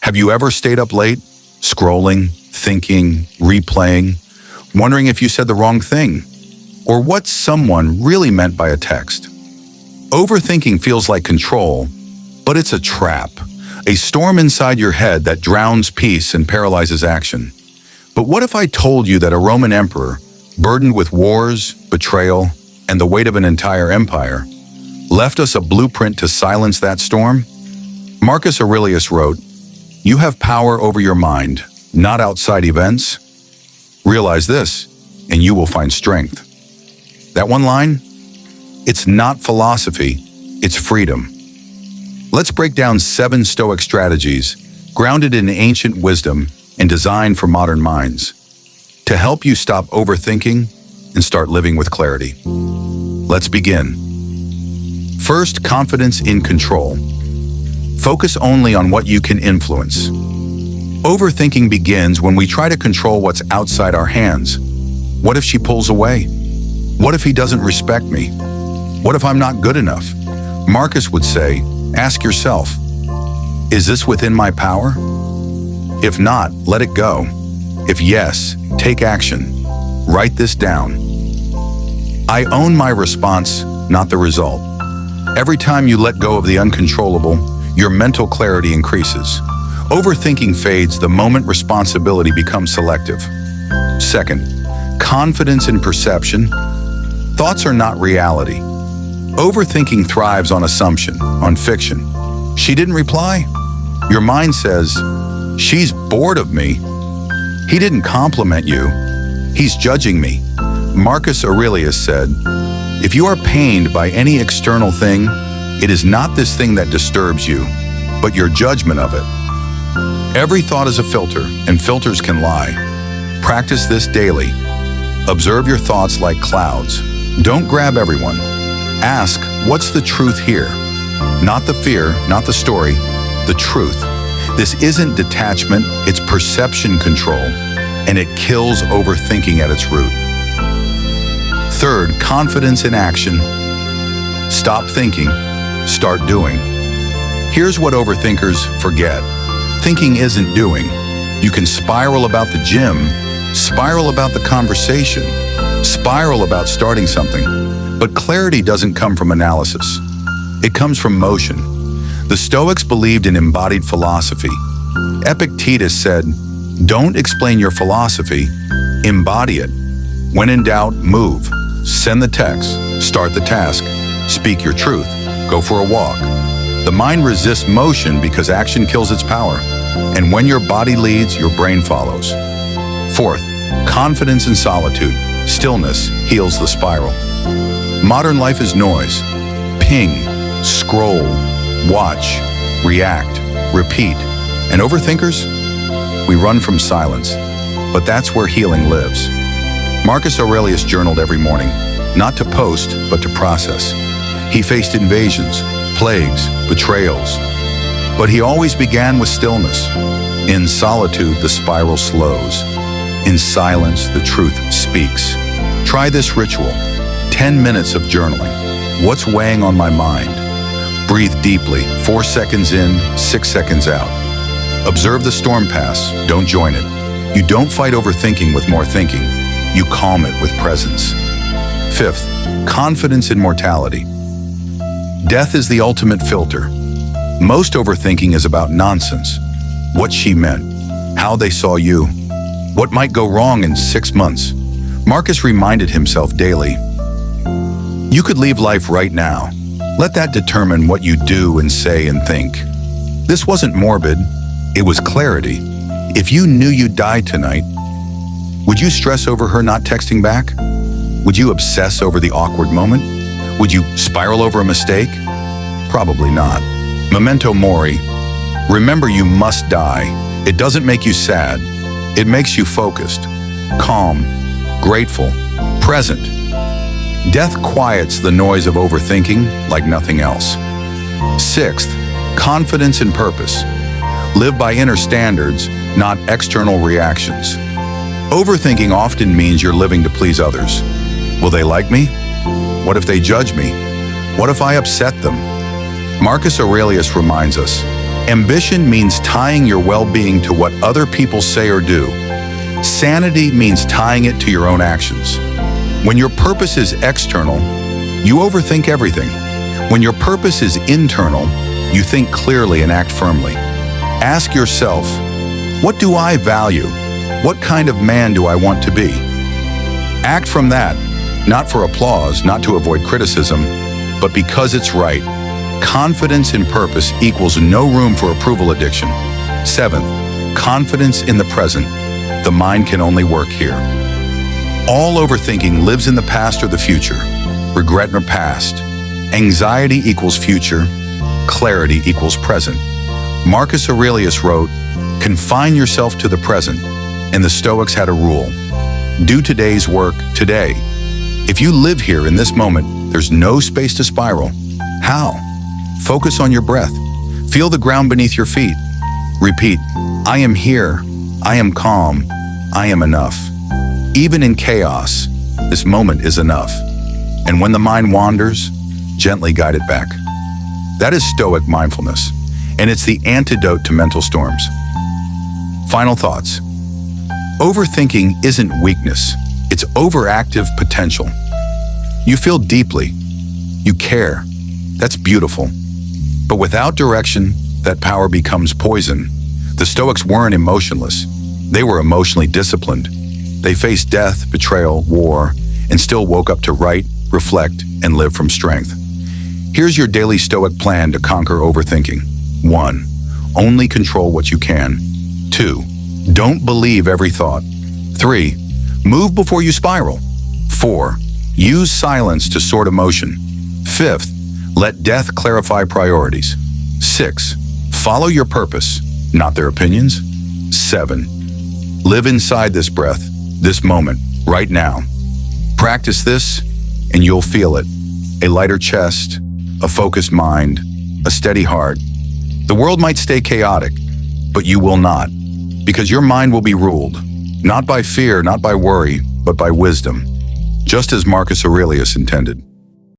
Have you ever stayed up late, scrolling, thinking, replaying, wondering if you said the wrong thing, or what someone really meant by a text? Overthinking feels like control, but it's a trap, a storm inside your head that drowns peace and paralyzes action. But what if I told you that a Roman emperor, burdened with wars, betrayal, and the weight of an entire empire, left us a blueprint to silence that storm? Marcus Aurelius wrote, "You have power over your mind, not outside events. Realize this, and you will find strength." That one line? It's not philosophy, it's freedom. Let's break down 7 Stoic strategies, grounded in ancient wisdom and designed for modern minds, to help you stop overthinking and start living with clarity. Let's begin. First, confidence in control. Focus only on what you can influence. Overthinking begins when we try to control what's outside our hands. What if she pulls away? What if he doesn't respect me? What if I'm not good enough? Marcus would say, ask yourself, is this within my power? If not, let it go. If yes, take action. Write this down. I own my response, not the result. Every time you let go of the uncontrollable, your mental clarity increases. Overthinking fades the moment responsibility becomes selective. Second, confidence in perception. Thoughts are not reality. Overthinking thrives on assumption, on fiction. She didn't reply? Your mind says, she's bored of me. He didn't compliment you. He's judging me. Marcus Aurelius said, if you are pained by any external thing, it is not this thing that disturbs you, but your judgment of it. Every thought is a filter, and filters can lie. Practice this daily. Observe your thoughts like clouds. Don't grab everyone. Ask, what's the truth here? Not the fear, not the story, the truth. This isn't detachment, it's perception control, and it kills overthinking at its root. Third, confidence in action. Stop thinking, start doing. Here's what overthinkers forget. Thinking isn't doing. You can spiral about the gym, spiral about the conversation, spiral about starting something. But clarity doesn't come from analysis. It comes from motion. The Stoics believed in embodied philosophy. Epictetus said, don't explain your philosophy, embody it. When in doubt, move. Send the text, start the task, speak your truth, go for a walk. The mind resists motion because action kills its power. And when your body leads, your brain follows. Fourth, confidence in solitude. Stillness heals the spiral. Modern life is noise. Ping, scroll, watch, react, repeat. And overthinkers? We run from silence. But that's where healing lives. Marcus Aurelius journaled every morning, not to post, but to process. He faced invasions, plagues, betrayals. But he always began with stillness. In solitude, the spiral slows. In silence, the truth speaks. Try this ritual. 10 minutes of journaling. What's weighing on my mind? Breathe deeply, 4 seconds in, 6 seconds out. Observe the storm pass, don't join it. You don't fight overthinking with more thinking. You calm it with presence. Fifth, confidence in mortality. Death is the ultimate filter. Most overthinking is about nonsense. What she meant, how they saw you, what might go wrong in 6 months. Marcus reminded himself daily, you could leave life right now. Let that determine what you do and say and think. This wasn't morbid, it was clarity. If you knew you'd die tonight, would you stress over her not texting back? Would you obsess over the awkward moment? Would you spiral over a mistake? Probably not. Memento mori. Remember you must die. It doesn't make you sad. It makes you focused, calm, grateful, present. Death quiets the noise of overthinking like nothing else. Sixth, confidence in purpose. Live by inner standards, not external reactions. Overthinking often means you're living to please others. Will they like me? What if they judge me? What if I upset them? Marcus Aurelius reminds us, Ambition means tying your well-being to what other people say or do. Sanity means tying it to your own actions. When your purpose is external, you overthink everything. When your purpose is internal, you think clearly and act firmly. Ask yourself, what do I value? What kind of man do I want to be? Act from that, not for applause, not to avoid criticism, but because it's right. Confidence in purpose equals no room for approval addiction. 7th, confidence in the present. The mind can only work here. All overthinking lives in the past or the future. Regret or past. Anxiety equals future. Clarity equals present. Marcus Aurelius wrote, "Confine yourself to the present," and the Stoics had a rule. Do today's work today. If you live here in this moment, there's no space to spiral. How? Focus on your breath. Feel the ground beneath your feet. Repeat, I am here, I am calm, I am enough. Even in chaos, this moment is enough. And when the mind wanders, gently guide it back. That is Stoic mindfulness, and it's the antidote to mental storms. Final thoughts. Overthinking isn't weakness, it's overactive potential. You feel deeply, you care. That's beautiful. But without direction, that power becomes poison. The Stoics weren't emotionless. They were emotionally disciplined. They faced death, betrayal, war, and still woke up to write, reflect, and live from strength. Here's your daily Stoic plan to conquer overthinking. 1. Only control what you can. 2. Don't believe every thought. 3. Move before you spiral. 4. Use silence to sort emotion. 5th, let death clarify priorities. 6. Follow your purpose, not their opinions. 7. Live inside this breath, this moment, right now. Practice this, and you'll feel it. A lighter chest, a focused mind, a steady heart. The world might stay chaotic, but you will not, because your mind will be ruled, not by fear, not by worry, but by wisdom, just as Marcus Aurelius intended.